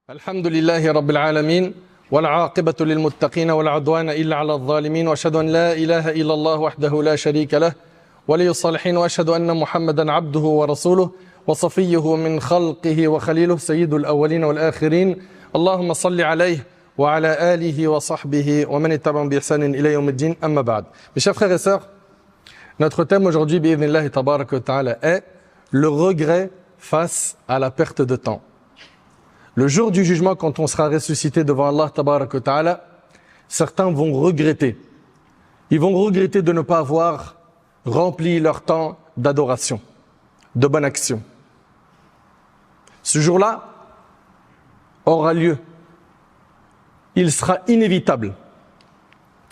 الحمد لله رب العالمين والعاقبة للمتقين ولا عدوان إلا على الظالمين وأشهد أن لا إله إلا الله وحده لا شريك له ولي الصالحين وأشهد أن محمدا عبده ورسوله وصفيه من خلقه وخليله سيد الأولين والآخرين اللهم صل عليه وعلى آله وصحبه ومن اتبعهم بإحسان إلى يوم الدين أما بعد. Mes chers frères et sœurs, notre thème aujourd'hui bi'idhnillahi tabaraka wa ta'ala est le regret face à la perte de temps. Le jour du jugement, quand on sera ressuscité devant Allah tabaraka wa ta'ala, certains vont regretter. Ils vont regretter de ne pas avoir rempli leur temps d'adoration, de bonne action. Ce jour-là aura lieu. Il sera inévitable.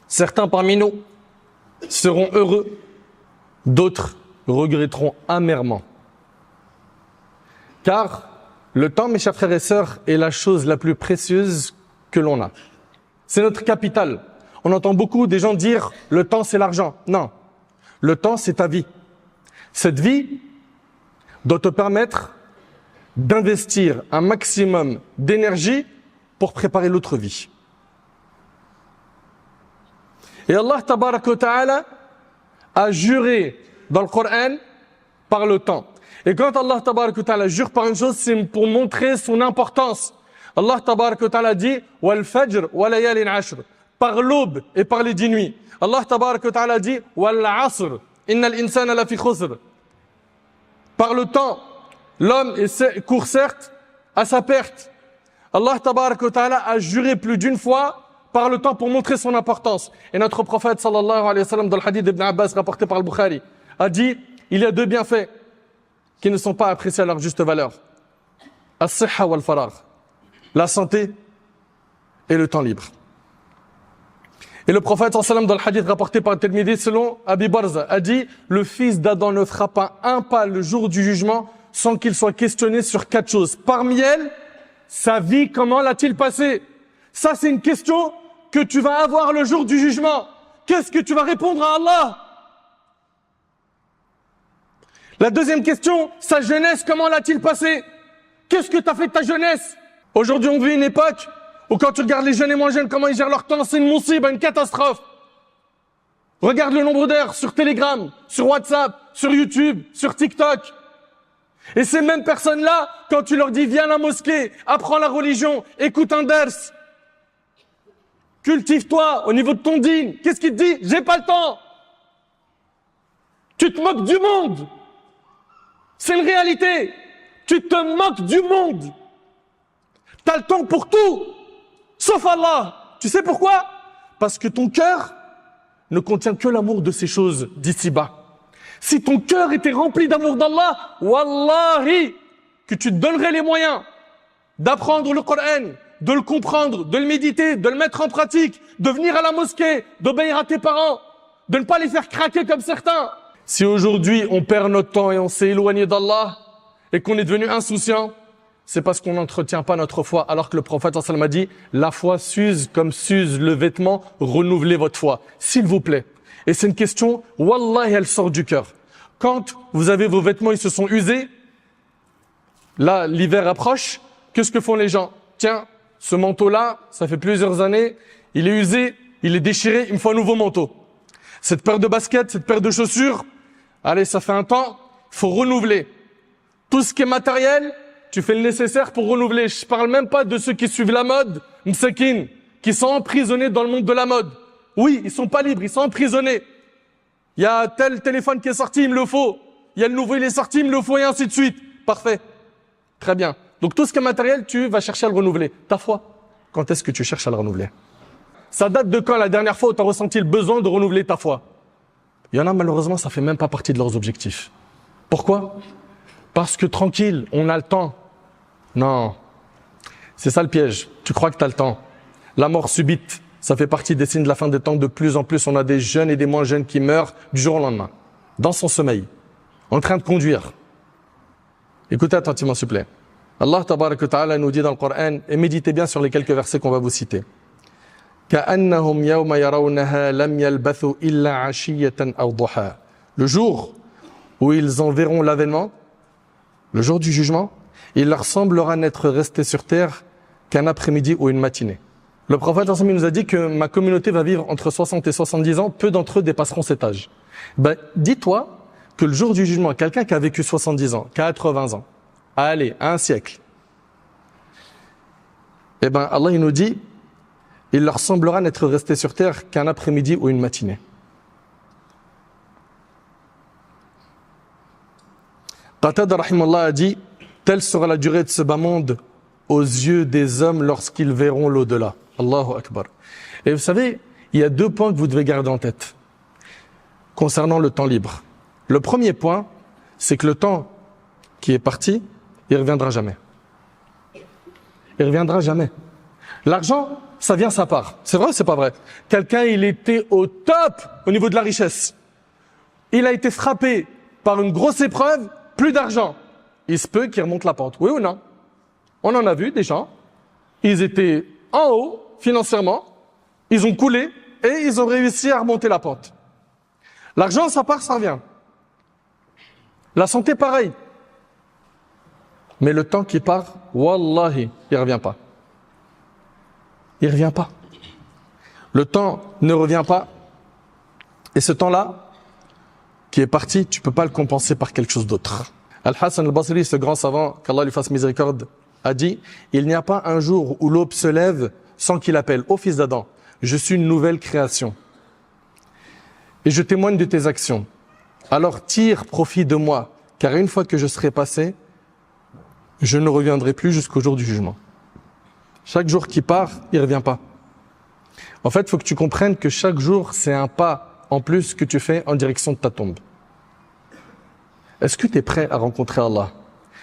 Certains parmi nous seront heureux, d'autres regretteront amèrement. Car le temps, mes chers frères et sœurs, est la chose la plus précieuse que l'on a. C'est notre capital. On entend beaucoup des gens dire « le temps, c'est l'argent ». Non, le temps, c'est ta vie. Cette vie doit te permettre d'investir un maximum d'énergie pour préparer l'autre vie. Et Allah tabaraka wa ta'ala a juré dans le Coran par le temps. Et quand Allah tabaraka wa ta'ala jure par une chose, c'est pour montrer son importance. Allah tabaraka wa ta'ala dit « Wal fajr wa layalin ashr » par l'aube et par les 10 nuits. Allah tabaraka wa ta'ala dit « Wal asr innal insana lafi khusr » par le temps. L'homme court certes à sa perte. Allah tabaraka wa ta'ala a juré plus d'une fois par le temps pour montrer son importance. Et notre prophète sallallahu alayhi wa sallam dans le hadith d'Ibn Abbas rapporté par le Bukhari a dit il y a deux bienfaits qui ne sont pas appréciés à leur juste valeur. As-sihha wal faragh, la santé et le temps libre. Et le prophète sallallahu alayhi wa sallam dans le hadith rapporté par Tirmidhi selon Abi Barza a dit le fils d'Adam ne fera pas un pas le jour du jugement sans qu'il soit questionné sur 4 choses. Parmi elles, sa vie, comment l'a-t-il passé? Ça, c'est une question que tu vas avoir le jour du jugement. Qu'est-ce que tu vas répondre à Allah? La deuxième question, sa jeunesse, comment l'a-t-il passé? Qu'est-ce que tu as fait de ta jeunesse? Aujourd'hui, on vit une époque où quand tu regardes les jeunes et moins jeunes, comment ils gèrent leur temps, c'est une musiba, une catastrophe. Regarde le nombre d'heures sur Telegram, sur WhatsApp, sur YouTube, sur TikTok. Et ces mêmes personnes-là, quand tu leur dis viens à la mosquée, apprends la religion, écoute un ders, cultive-toi au niveau de ton dîn, qu'est-ce qu'il te dit? J'ai pas le temps. Tu te moques du monde. C'est une réalité. Tu te moques du monde. T'as le temps pour tout, sauf Allah. Tu sais pourquoi? Parce que ton cœur ne contient que l'amour de ces choses d'ici-bas. Si ton cœur était rempli d'amour d'Allah, wallahi, que tu te donnerais les moyens d'apprendre le Coran, de le comprendre, de le méditer, de le mettre en pratique, de venir à la mosquée, d'obéir à tes parents, de ne pas les faire craquer comme certains. Si aujourd'hui on perd notre temps et on s'est éloigné d'Allah et qu'on est devenu insouciant, c'est parce qu'on n'entretient pas notre foi. Alors que le prophète sallallahu alayhi wa sallam a dit, la foi s'use comme s'use le vêtement, renouvelez votre foi. S'il vous plaît. Et c'est une question, wallahi, elle sort du cœur. Quand vous avez vos vêtements, ils se sont usés, là, l'hiver approche, qu'est-ce que font les gens? Tiens, ce manteau-là, ça fait plusieurs années, il est usé, il est déchiré, il me faut un nouveau manteau. Cette paire de baskets, cette paire de chaussures, allez, ça fait un temps, il faut renouveler. Tout ce qui est matériel, tu fais le nécessaire pour renouveler. Je parle même pas de ceux qui suivent la mode, msakin, qui sont emprisonnés dans le monde de la mode. Oui, ils sont pas libres, ils sont emprisonnés. Il y a tel téléphone qui est sorti, il me le faut. Il y a le nouveau, il est sorti, il me le faut, et ainsi de suite. Parfait. Très bien. Donc tout ce qui est matériel, tu vas chercher à le renouveler. Ta foi, quand est-ce que tu cherches à le renouveler? Ça date de quand la dernière fois où tu as ressenti le besoin de renouveler ta foi? Il y en a malheureusement, ça fait même pas partie de leurs objectifs. Pourquoi? Parce que tranquille, on a le temps. Non. C'est ça le piège. Tu crois que tu as le temps. La mort subite. Ça fait partie des signes de la fin des temps. De plus en plus, on a des jeunes et des moins jeunes qui meurent du jour au lendemain, dans son sommeil, en train de conduire. Écoutez attentivement, s'il vous plaît. Allah tabaraka wa ta'ala nous dit dans le Coran, et méditez bien sur les quelques versets qu'on va vous citer. كَأَنَّهُمْ يَوْمَ يَرَوْنَهَا لَمْ يَلْبَثُوا إِلَّا عَشِيَّةً أَوْ ضُحَاهَا. Le jour où ils en verront l'avènement, le jour du jugement, il leur semblera n'être resté sur terre qu'un après-midi ou une matinée. Le prophète nous a dit que ma communauté va vivre entre 60 et 70 ans, peu d'entre eux dépasseront cet âge. Dis-toi que le jour du jugement, quelqu'un qui a vécu 70 ans, 80 ans, allez, un siècle, Allah il nous dit, il leur semblera n'être resté sur terre qu'un après-midi ou une matinée. Qatada rahimahullah a dit, telle sera la durée de ce bas monde aux yeux des hommes lorsqu'ils verront l'au-delà. Allahu Akbar. Et vous savez, il y a 2 points que vous devez garder en tête concernant le temps libre. Le premier point, c'est que le temps qui est parti, il ne reviendra jamais. Il ne reviendra jamais. L'argent, ça vient, ça part. C'est vrai ou c'est pas vrai? Quelqu'un, il était au top au niveau de la richesse. Il a été frappé par une grosse épreuve, plus d'argent. Il se peut qu'il remonte la pente. Oui ou non? On en a vu des gens. Ils étaient en haut, financièrement. Ils ont coulé et ils ont réussi à remonter la pente. L'argent, ça part, ça revient. La santé, pareil. Mais le temps qui part, wallahi, il ne revient pas. Il ne revient pas. Le temps ne revient pas. Et ce temps-là, qui est parti, tu ne peux pas le compenser par quelque chose d'autre. Al-Hassan al-Basri, ce grand savant, qu'Allah lui fasse miséricorde, a dit, il n'y a pas un jour où l'aube se lève sans qu'il appelle ô fils d'Adam, je suis une nouvelle création. Et je témoigne de tes actions. Alors tire profit de moi, car une fois que je serai passé, je ne reviendrai plus jusqu'au jour du jugement. Chaque jour qui part, il ne revient pas. En fait, il faut que tu comprennes que chaque jour, c'est un pas en plus que tu fais en direction de ta tombe. Est-ce que tu es prêt à rencontrer Allah?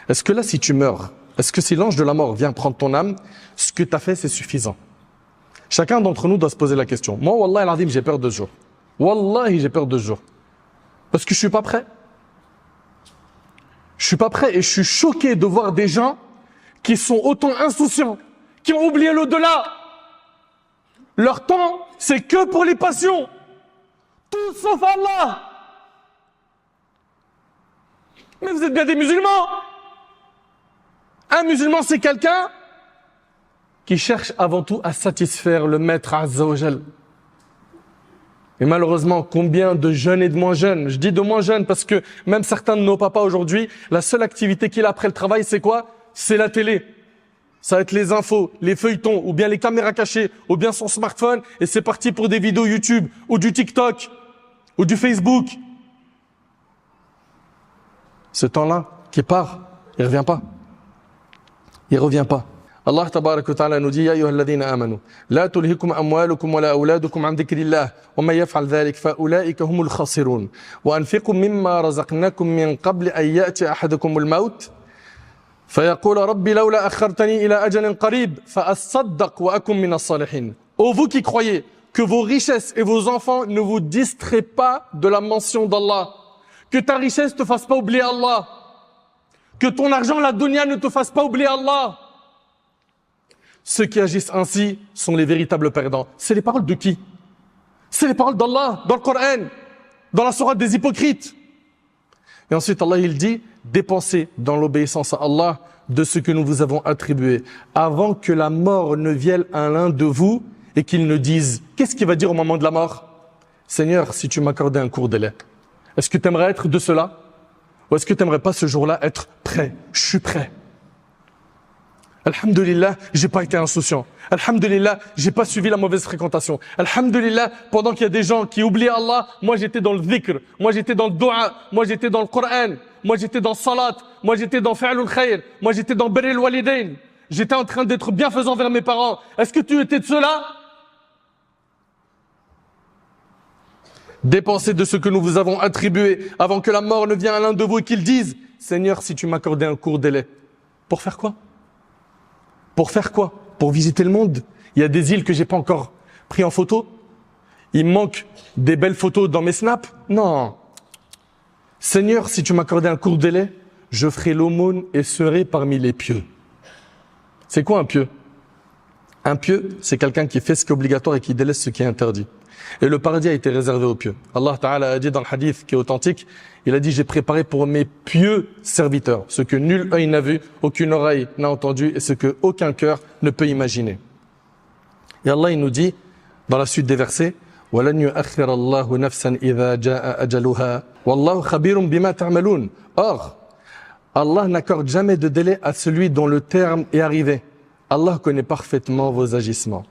Est-ce que là, si tu meurs, est-ce que si l'ange de la mort vient prendre ton âme, ce que tu as fait, c'est suffisant? Chacun d'entre nous doit se poser la question. Moi, Wallah al-Azim, j'ai peur 2 jours. Wallahi, j'ai peur 2 jours. Parce que je suis pas prêt. Je suis pas prêt et je suis choqué de voir des gens qui sont autant insouciants, qui ont oublié l'au-delà. Leur temps, c'est que pour les passions. Tout sauf Allah. Mais vous êtes bien des musulmans. Un musulman, c'est quelqu'un qui cherche avant tout à satisfaire le maître Azza wa Jal. Et malheureusement, combien de jeunes et de moins jeunes, je dis de moins jeunes parce que même certains de nos papas aujourd'hui, la seule activité qu'il a après le travail, c'est quoi? C'est la télé. Ça va être les infos, les feuilletons, ou bien les caméras cachées, ou bien son smartphone, et c'est parti pour des vidéos YouTube, ou du TikTok, ou du Facebook. Ce temps-là, qui part, il revient pas. Il revient pas. Allah tabarak wa ta'ala nous dit, Ya ayyuhalladhina amanu, la tulhikum amwalukum wa la awladukum an dhikrillah, wa man yaf'al dhalik fa ulaika humul khasirun. Wa anfiqu mimma razaqnakum min qabli an ya'ti ahadakum al-maut. فيقول ربي لولا أخرتني إلى أجل قريب فأصدق وأكن من الصالحين. Ô vous qui croyez que vos richesses et vos enfants ne vous distraient pas de la mention d'Allah, que ta richesse ne te fasse pas oublier Allah, que ton argent, la dunya, ne te fasse pas oublier Allah. Ceux qui agissent ainsi sont les véritables perdants. C'est les paroles de qui? C'est les paroles d'Allah, dans le Coran, dans la sourate des hypocrites. Et ensuite, Allah, il dit, dépensez dans l'obéissance à Allah de ce que nous vous avons attribué, avant que la mort ne vienne à l'un de vous et qu'il ne dise, qu'est-ce qu'il va dire au moment de la mort? Seigneur, si tu m'accordais un court délai, est-ce que tu aimerais être de cela? Ou est-ce que tu n'aimerais pas ce jour-là être prêt? Je suis prêt. Alhamdulillah, j'ai pas été insouciant. Alhamdulillah, j'ai pas suivi la mauvaise fréquentation. Alhamdulillah, pendant qu'il y a des gens qui oublient Allah, moi j'étais dans le dhikr, moi j'étais dans le dua, moi j'étais dans le Coran, moi j'étais dans salat, moi j'étais dans fa'alul khair, moi j'étais dans birrul walidain. J'étais en train d'être bienfaisant vers mes parents. Est-ce que tu étais de cela? Dépensez de ce que nous vous avons attribué avant que la mort ne vienne à l'un de vous et qu'il dise, Seigneur, si tu m'accordais un court délai. Pour faire quoi? Pour faire quoi? Pour visiter le monde? Il y a des îles que j'ai pas encore pris en photo? Il me manque des belles photos dans mes snaps? Non. Seigneur, si tu m'accordais un court délai, je ferai l'aumône et serai parmi les pieux. C'est quoi un pieux? Un pieux, c'est quelqu'un qui fait ce qui est obligatoire et qui délaisse ce qui est interdit. Et le paradis a été réservé aux pieux. Allah Ta'ala a dit dans le hadith qui est authentique, il a dit, j'ai préparé pour mes pieux serviteurs ce que nul œil n'a vu, aucune oreille n'a entendu et ce que aucun cœur ne peut imaginer. Et Allah, il nous dit, dans la suite des versets, وَلَنْ يُؤَخِّرَ اللَّهُ نَفْسًا إِذَا جَاءَ أَجَلُهَا وَاللَّهُ خَبِيرٌ بِمَا تَعْمَلُونَ. Or, Allah n'accorde jamais de délai à celui dont le terme est arrivé. Allah connaît parfaitement vos agissements.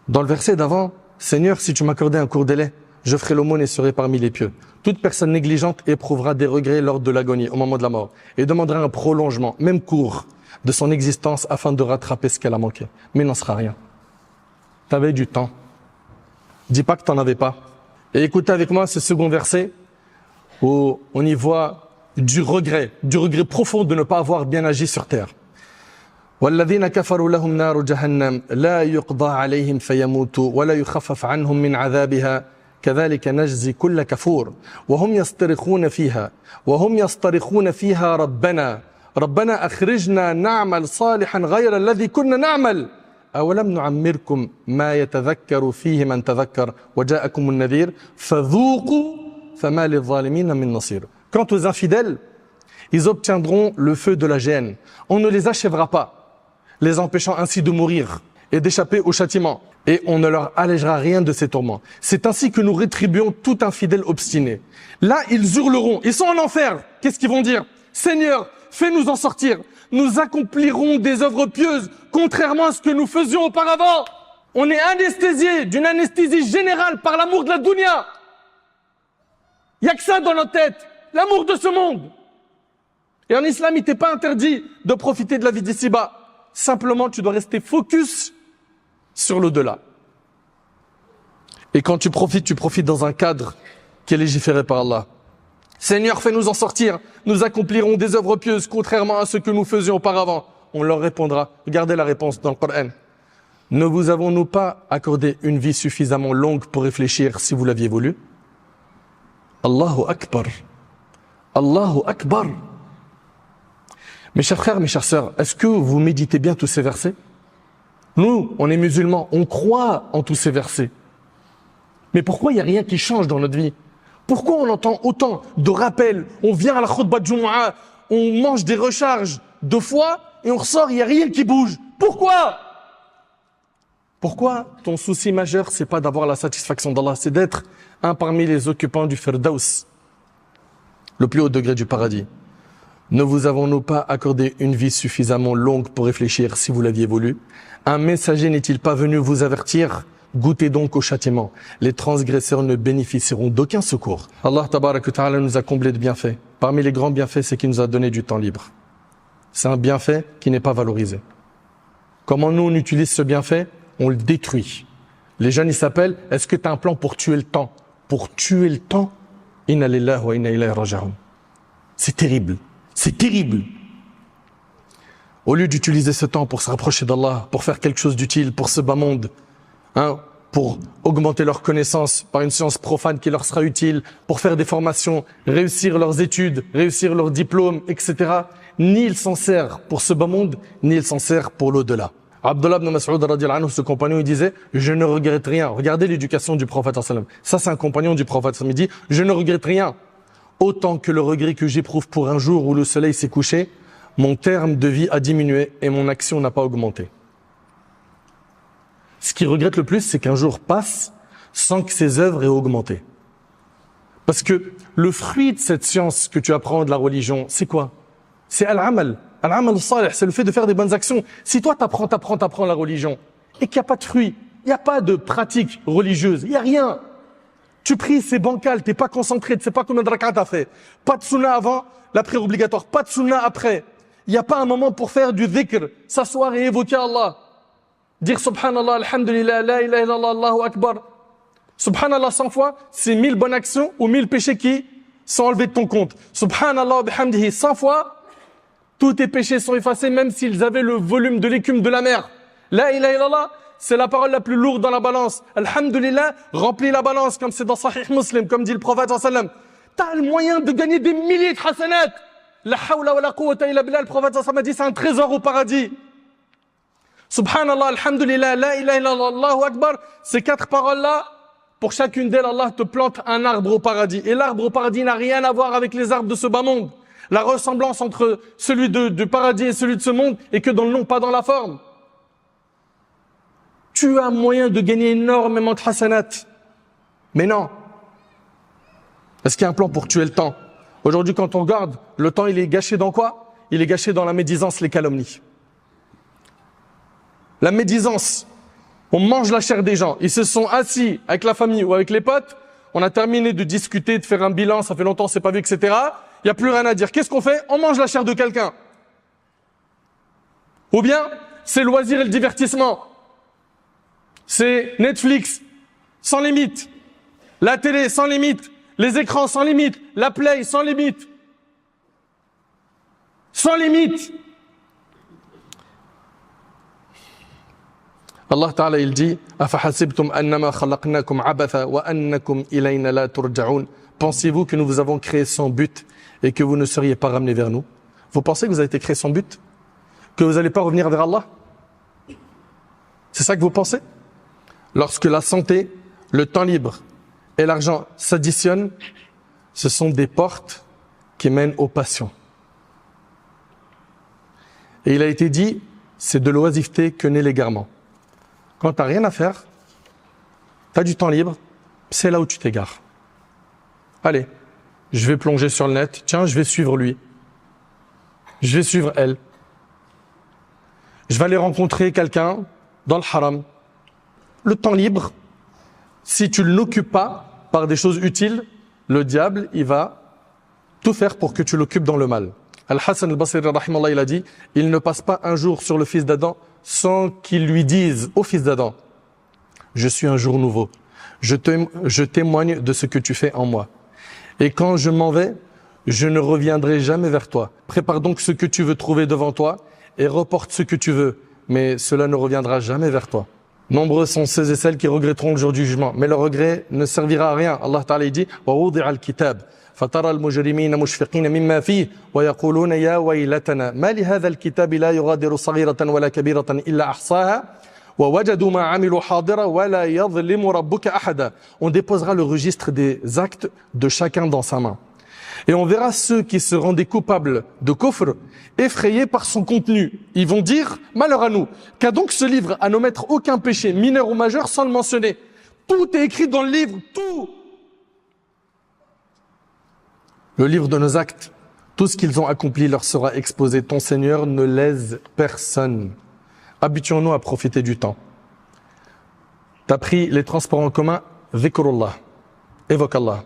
Dans le verset d'avant, Seigneur, si tu m'accordais un court délai, je ferai l'aumône et serai parmi les pieux. Toute personne négligente éprouvera des regrets lors de l'agonie, au moment de la mort, et demandera un prolongement, même court, de son existence afin de rattraper ce qu'elle a manqué. Mais il n'en sera rien. Tu avais du temps. Dis pas que tu n'en avais pas. Et écoutez avec moi ce second verset où on y voit du regret profond de ne pas avoir bien agi sur terre. وَالَّذِينَ كَفَرُوا لَهُمْ نَارُ جَهَنَّمَ لَا يُقْضَى عَلَيْهِمْ فَيَمُوتُوا وَلَا يُخَفَّفْ عَنْهُمْ مِنْ عَذَابِهَا كَذَلِكَ نَجْزِي كُلَّ كَفُورٍ وَهُمْ يَصْطَرِخُونَ فِيهَا رَبَّنَا أَخْرِجْنَا نَعْمَلْ صَالِحًا غَيْرَ الَّذِي كُنَّا نَعْمَلْ أَوَلَمْ نُعَمِّرْكُمْ مَا يَتَذَكَّرُ فِيهِ مَنْ تَذَكَّرَ وَجَاءَكُمُ النَّذِيرُ فَذُوقُوا فَمَا لِلظَّالِمِينَ مِنْ نَصِيرٍ. Quant aux infidèles, ils obtiendront le feu de la géhenne. On ne les achèvera pas, les empêchant ainsi de mourir et d'échapper au châtiment. Et on ne leur allégera rien de ces tourments. C'est ainsi que nous rétribuons tout infidèle obstiné. Là, ils hurleront, ils sont en enfer. Qu'est-ce qu'ils vont dire? Seigneur, fais-nous en sortir. Nous accomplirons des œuvres pieuses, contrairement à ce que nous faisions auparavant. On est anesthésié d'une anesthésie générale par l'amour de la dunya. Il n'y a que ça dans notre tête, l'amour de ce monde. Et en islam, il t'est pas interdit de profiter de la vie d'ici-bas. Simplement, tu dois rester focus sur l'au-delà. Et quand tu profites dans un cadre qui est légiféré par Allah. Seigneur, fais-nous en sortir. Nous accomplirons des œuvres pieuses, contrairement à ce que nous faisions auparavant. On leur répondra. Regardez la réponse dans le Coran. Ne vous avons-nous pas accordé une vie suffisamment longue pour réfléchir si vous l'aviez voulu? Allahu Akbar. Allahu Akbar. Mes chers frères, mes chères sœurs, est-ce que vous méditez bien tous ces versets? Nous, on est musulmans, on croit en tous ces versets. Mais pourquoi il n'y a rien qui change dans notre vie? Pourquoi on entend autant de rappels? On vient à la khutbah de Jumu'ah, on mange des recharges de foi et on ressort, il n'y a rien qui bouge. Pourquoi? Pourquoi ton souci majeur, c'est pas d'avoir la satisfaction d'Allah, c'est d'être un parmi les occupants du Firdaus, le plus haut degré du paradis. Ne vous avons-nous pas accordé une vie suffisamment longue pour réfléchir si vous l'aviez voulu? Un messager n'est-il pas venu vous avertir? Goûtez donc au châtiment. Les transgresseurs ne bénéficieront d'aucun secours. Allah Tabaraka wa Ta'ala nous a comblés de bienfaits. Parmi les grands bienfaits, c'est qu'il nous a donné du temps libre. C'est un bienfait qui n'est pas valorisé. Comment nous on utilise ce bienfait? On le détruit. Les jeunes, ils s'appellent, est-ce que tu as un plan pour tuer le temps? Pour tuer le temps? Inna lillahi wa inna ilayhi raji'un. C'est terrible. C'est terrible. Au lieu d'utiliser ce temps pour se rapprocher d'Allah, pour faire quelque chose d'utile pour ce bas monde, pour augmenter leurs connaissances par une science profane qui leur sera utile, pour faire des formations, réussir leurs études, réussir leurs diplômes, etc. Ni il s'en sert pour ce bas monde, ni il s'en sert pour l'au-delà. Abdullah ibn Mas'ud radiyallahu anhu, ce compagnon, il disait, je ne regrette rien. Regardez l'éducation du prophète sallam. Ça, c'est un compagnon du prophète sallam. Il dit, je ne regrette rien. Autant que le regret que j'éprouve pour un jour où le soleil s'est couché, mon terme de vie a diminué et mon action n'a pas augmenté. Ce qu'il regrette le plus, c'est qu'un jour passe sans que ses œuvres aient augmenté. Parce que le fruit de cette science que tu apprends de la religion, c'est quoi? C'est al-amal. Al-amal salih, c'est le fait de faire des bonnes actions. Si toi t'apprends la religion et qu'il n'y a pas de fruit, il n'y a pas de pratique religieuse, il n'y a rien. Tu pries, c'est bancal, t'es pas concentré, tu sais pas combien de rak'at t'as fait. Pas de sunna avant, la prière obligatoire, pas de sunna après. Il n'y a pas un moment pour faire du dhikr, s'asseoir et évoquer Allah. Dire subhanallah, alhamdulillah, la ilaha illallah, Allahu akbar. Subhanallah 100 fois, c'est 1000 bonnes actions ou 1000 péchés qui sont enlevés de ton compte. Subhanallah bihamdihi 100 fois, tous tes péchés sont effacés même s'ils avaient le volume de l'écume de la mer. La ilaha illallah, c'est la parole la plus lourde dans la balance. Alhamdulillah, remplis la balance comme c'est dans Sahih Muslim, comme dit le prophète sallam. T'as le moyen de gagner des milliers de hasanat. La hawla wa la quwwata illa billah, le prophète sallam a dit c'est un trésor au paradis. Subhanallah, alhamdulillah, la ilaha illallah, Allahu Akbar. Ces 4 paroles-là, pour chacune d'elles, Allah te plante un arbre au paradis. Et l'arbre au paradis n'a rien à voir avec les arbres de ce bas monde. La ressemblance entre celui du paradis et celui de ce monde est que dans le nom, pas dans la forme. Tu as moyen de gagner énormément de hasanat. Mais non. Est-ce qu'il y a un plan pour tuer le temps? Aujourd'hui, quand on regarde, le temps, il est gâché dans quoi? Il est gâché dans la médisance, les calomnies. La médisance. On mange la chair des gens. Ils se sont assis avec la famille ou avec les potes. On a terminé de discuter, de faire un bilan. Ça fait longtemps, on s'est pas vu, etc. Il n'y a plus rien à dire. Qu'est-ce qu'on fait? On mange la chair de quelqu'un. Ou bien, c'est le loisir et le divertissement. C'est Netflix, sans limite. La télé, sans limite. Les écrans, sans limite. La play, sans limite. Sans limite. Allah Ta'ala, il dit أَفَحَسِبْتُمْ أَنَّمَا خَلَقْنَاكُمْ عَبَثًا وَأَنَّكُمْ إِلَيْنَا لَا تُرْجَعُونَ. Pensez-vous que nous vous avons créé sans but et que vous ne seriez pas ramenés vers nous? Vous pensez que vous avez été créé sans but? Que vous n'allez pas revenir vers Allah? C'est ça que vous pensez? Lorsque la santé, le temps libre et l'argent s'additionnent, ce sont des portes qui mènent aux passions. Et il a été dit, c'est de l'oisiveté que naît l'égarement. Quand tu n'as rien à faire, tu as du temps libre, c'est là où tu t'égares. Allez, je vais plonger sur le net, tiens, je vais suivre lui. Je vais suivre elle. Je vais aller rencontrer quelqu'un dans le haram. Le temps libre, si tu ne l'occupes pas par des choses utiles, le diable, il va tout faire pour que tu l'occupes dans le mal. Al-Hassan al-Basri, rahimallah, il a dit, il ne passe pas un jour sur le fils d'Adam sans qu'il lui dise au fils d'Adam, je suis un jour nouveau, je témoigne de ce que tu fais en moi. Et quand je m'en vais, je ne reviendrai jamais vers toi. Prépare donc ce que tu veux trouver devant toi et reporte ce que tu veux, mais cela ne reviendra jamais vers toi. Nombreux sont ceux et celles qui regretteront le jour du jugement, mais leur regret ne servira à rien. Allah Ta'ala dit وَوُضِعَ الْكِتَابِ فَتَرَى الْمُجْرِمِينَ مُشْفِقِينَ مِمَّا فِيهِ وَيَقُولُونَ يَا وَيْلَتَنَا مَا لِهَذَا الْكِتَابِ لَا يُغَادِرُ صَغِيرَةً وَلَا كَبِيرَةً إِلَّا أَحْصَاهَا وَوَجَدُوا مَا عَمِلُوا حَاضِرًا وَلَا يَظْلِمُ رَبُّكَ أَحَدًا. On déposera le registre des actes de chacun dans sa main. Et on verra ceux qui se rendaient coupables de kufr, effrayés par son contenu. Ils vont dire, malheur à nous, qu'a donc ce livre à n'omettre aucun péché, mineur ou majeur, sans le mentionner. Tout est écrit dans le livre, tout. Le livre de nos actes, tout ce qu'ils ont accompli leur sera exposé. Ton Seigneur ne lèse personne. Habituons-nous à profiter du temps. T'as pris les transports en commun, dhikrullah, évoque Allah.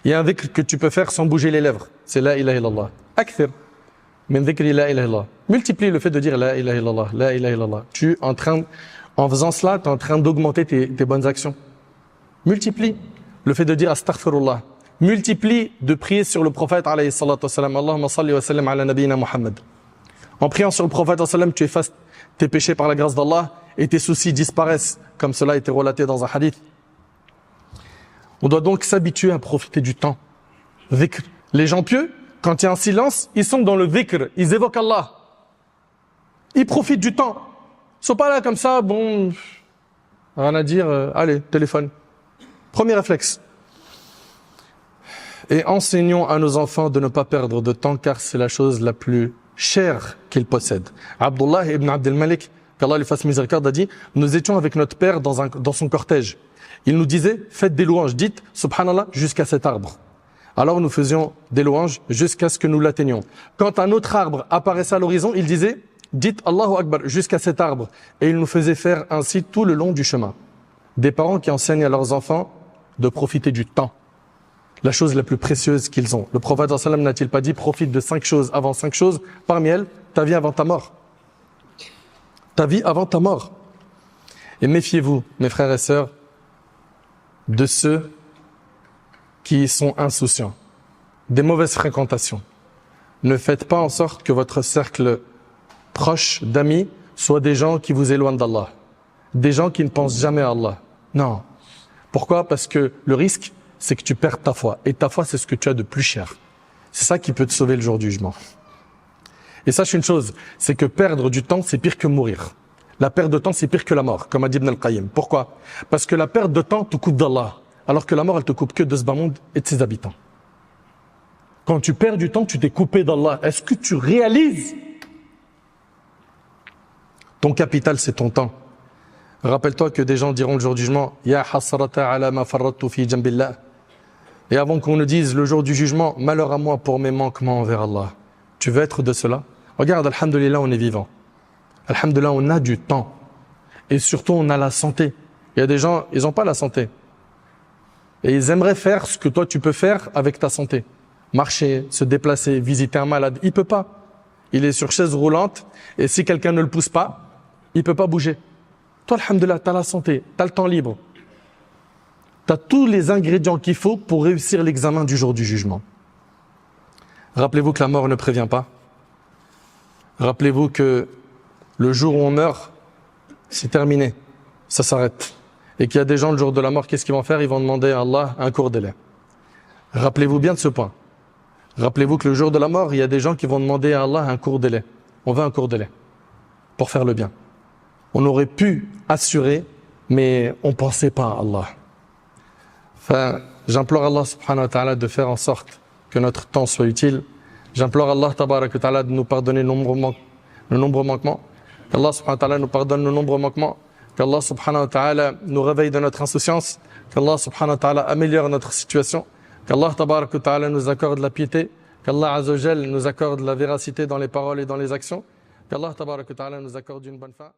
Il y a un dhikr que tu peux faire sans bouger les lèvres. C'est la ilaha illallah. Akthir min dhikri la ilaha illallah. Multiplie le fait de dire la ilaha illallah, la ilaha illallah. En faisant cela, tu es en train d'augmenter tes bonnes actions. Multiplie le fait de dire astaghfirullah. Multiplie de prier sur le prophète alayhi salatu wassalam. Allahumma salli wa sallam ala nabiyina Muhammad. En priant sur le prophète sallam, tu effaces tes péchés par la grâce d'Allah et tes soucis disparaissent, comme cela a été relaté dans un hadith. On doit donc s'habituer à profiter du temps. Dhikr. Les gens pieux, quand il y a un silence, ils sont dans le dhikr, ils évoquent Allah. Ils profitent du temps. Ils ne sont pas là comme ça, bon, rien à dire, allez, téléphone. Premier réflexe. Et enseignons à nos enfants de ne pas perdre de temps, car c'est la chose la plus chère qu'ils possèdent. Abdullah ibn Abdel Malik, qu'Allah lui fasse miséricorde, a dit, nous étions avec notre père dans son cortège. Il nous disait, faites des louanges, dites subhanallah jusqu'à cet arbre. Alors nous faisions des louanges jusqu'à ce que nous l'atteignions. Quand un autre arbre apparaissait à l'horizon, il disait, dites Allahu Akbar jusqu'à cet arbre. Et il nous faisait faire ainsi tout le long du chemin. Des parents qui enseignent à leurs enfants de profiter du temps. La chose la plus précieuse qu'ils ont. Le prophète sallam n'a-t-il pas dit, profite de 5 choses avant 5 choses, parmi elles, ta vie avant ta mort. Ta vie avant ta mort. Et méfiez-vous, mes frères et sœurs, de ceux qui sont insouciants, des mauvaises fréquentations. Ne faites pas en sorte que votre cercle proche d'amis soit des gens qui vous éloignent d'Allah, des gens qui ne pensent jamais à Allah. Non. Pourquoi? Parce que le risque, c'est que tu perds ta foi. Et ta foi, c'est ce que tu as de plus cher. C'est ça qui peut te sauver le jour du jugement. Et sache une chose, c'est que perdre du temps, c'est pire que mourir. La perte de temps, c'est pire que la mort, comme a dit Ibn al-Qayyim. Pourquoi? Parce que la perte de temps te coupe d'Allah, alors que la mort, elle te coupe que de ce bas monde et de ses habitants. Quand tu perds du temps, tu t'es coupé d'Allah. Est-ce que tu réalises? Ton capital, c'est ton temps. Rappelle-toi que des gens diront le jour du jugement, Ya hasrata ala ma farrattu fi jambillah. Et avant qu'on nous dise le jour du jugement, malheur à moi pour mes manquements envers Allah. Tu veux être de cela? Regarde, alhamdulillah, on est vivant. Alhamdulillah, on a du temps. Et surtout, on a la santé. Il y a des gens, ils n'ont pas la santé. Et ils aimeraient faire ce que toi, tu peux faire avec ta santé. Marcher, se déplacer, visiter un malade. Il peut pas. Il est sur chaise roulante. Et si quelqu'un ne le pousse pas, il peut pas bouger. Toi, alhamdulillah, tu as la santé, tu as le temps libre. Tu as tous les ingrédients qu'il faut pour réussir l'examen du jour du jugement. Rappelez-vous que la mort ne prévient pas. Rappelez-vous que le jour où on meurt, c'est terminé. Ça s'arrête. Et qu'il y a des gens, le jour de la mort, qu'est-ce qu'ils vont faire? Ils vont demander à Allah un court délai. Rappelez-vous bien de ce point. Rappelez-vous que le jour de la mort, il y a des gens qui vont demander à Allah un court délai. On veut un court délai pour faire le bien. On aurait pu assurer, mais on ne pensait pas à Allah. Enfin, j'implore Allah subhanahu wa ta'ala de faire en sorte que notre temps soit utile. J'implore Allah tabarak wa ta'ala de nous pardonner nos nombreux manquements. Qu'Allah subhanahu wa ta'ala nous pardonne nos nombreux manquements. Qu'Allah subhanahu wa ta'ala nous réveille de notre insouciance. Qu'Allah subhanahu wa ta'ala améliore notre situation. Qu'Allah tabarak wa ta'ala nous accorde la piété. Qu'Allah azza wa jal nous accorde la véracité dans les paroles et dans les actions. Qu'Allah tabarak wa ta'ala nous accorde une bonne fin.